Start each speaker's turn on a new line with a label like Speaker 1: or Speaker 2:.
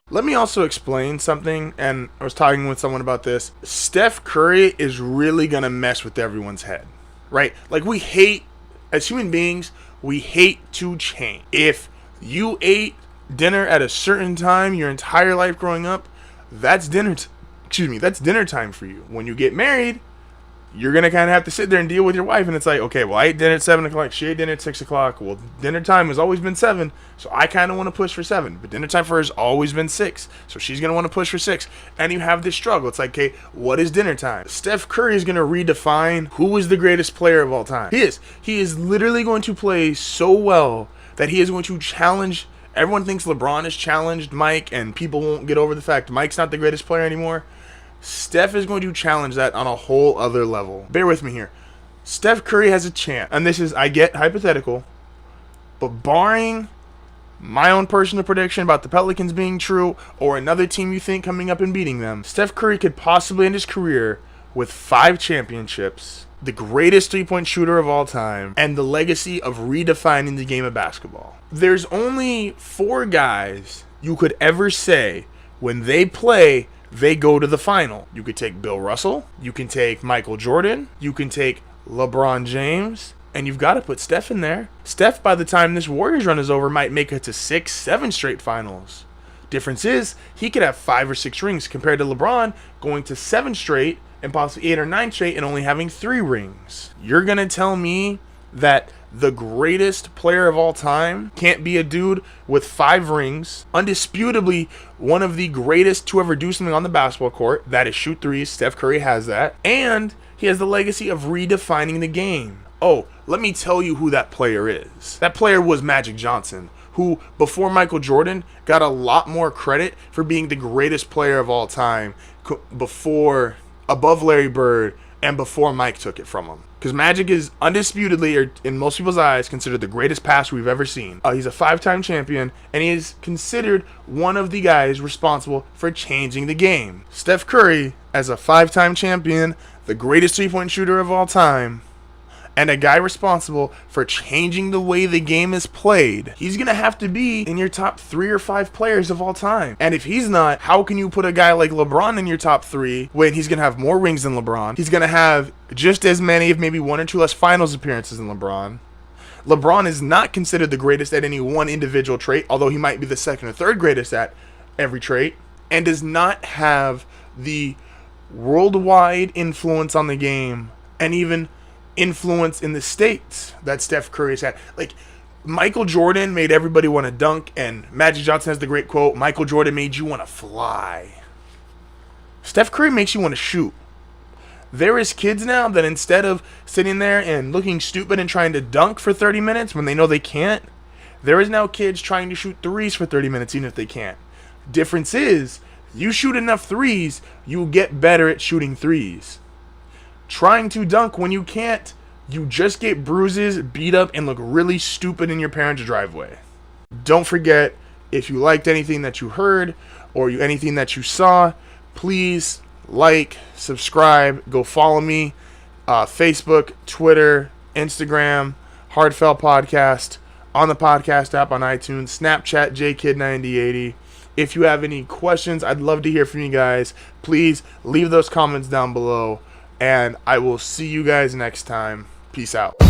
Speaker 1: Let me also explain something, and I was talking with someone about this. Steph Curry is really going to mess with everyone's head, right? Like, we hate, as human beings, we hate to change. If you ate dinner at a certain time your entire life growing up, that's that's dinner time for you. When you get married, you're going to kind of have to sit there and deal with your wife. And it's like, okay, well, I ate dinner at 7 o'clock. She ate dinner at 6 o'clock. Well, dinner time has always been 7. So I kind of want to push for 7. But dinner time for her has always been 6. So she's going to want to push for 6. And you have this struggle. It's like, okay, what is dinner time? Steph Curry is going to redefine who is the greatest player of all time. He is. He is literally going to play so well that he is going to challenge. Everyone thinks LeBron has challenged Mike, and people won't get over the fact Mike's not the greatest player anymore. Steph is going to challenge that on a whole other level. Bear with me here. Steph Curry has a chance, and this is, I get hypothetical, but barring my own personal prediction about the Pelicans being true, or another team you think coming up and beating them, Steph Curry could possibly end his career with 5 championships, the greatest three-point shooter of all time, and the legacy of redefining the game of basketball. There's only 4 guys you could ever say when they play, they go to the final. You could take Bill Russell, you can take Michael Jordan, you can take LeBron James, and you've got to put Steph in there. Steph, by the time this Warriors run is over, might make it to 6, 7 straight finals. Difference is, he could have 5 or 6 rings compared to LeBron going to 7 straight and possibly 8 or 9 straight and only having 3 rings. You're going to tell me that the greatest player of all time can't be a dude with 5 rings, undisputably one of the greatest to ever do something on the basketball court, that is shoot threes. Steph Curry has that, and he has the legacy of redefining the game. Oh, let me tell you who that player is. That player was Magic Johnson, who before Michael Jordan got a lot more credit for being the greatest player of all time above Larry Bird and before Mike took it from him. Because Magic is undisputedly, or in most people's eyes, considered the greatest passer we've ever seen. He's a 5-time champion, and he is considered one of the guys responsible for changing the game. Steph Curry, as a 5-time champion, the greatest three-point shooter of all time, and a guy responsible for changing the way the game is played, he's going to have to be in your top 3 or 5 players of all time. And if he's not, how can you put a guy like LeBron in your top 3 when he's going to have more rings than LeBron? He's going to have just as many, if maybe 1 or 2 less finals appearances than LeBron. LeBron is not considered the greatest at any one individual trait, although he might be the 2nd or 3rd greatest at every trait, and does not have the worldwide influence on the game and even influence in the States that Steph Curry's had. Like, Michael Jordan made everybody want to dunk, and Magic Johnson has the great quote, Michael Jordan made you want to fly. Steph Curry makes you want to shoot. There is kids now that instead of sitting there and looking stupid and trying to dunk for 30 minutes when they know they can't, there is now kids trying to shoot threes for 30 minutes even if they can't. Difference is, you shoot enough threes, you get better at shooting threes. Trying to dunk when you can't, you just get bruises, beat up, and look really stupid in your parents' driveway. Don't forget, if you liked anything that you heard or anything that you saw, please like, subscribe, go follow me, Facebook, Twitter, Instagram, HardFoulPodcast, on the podcast app on iTunes, Snapchat, JKid9080. If you have any questions, I'd love to hear from you guys. Please leave those comments down below. And I will see you guys next time. Peace out.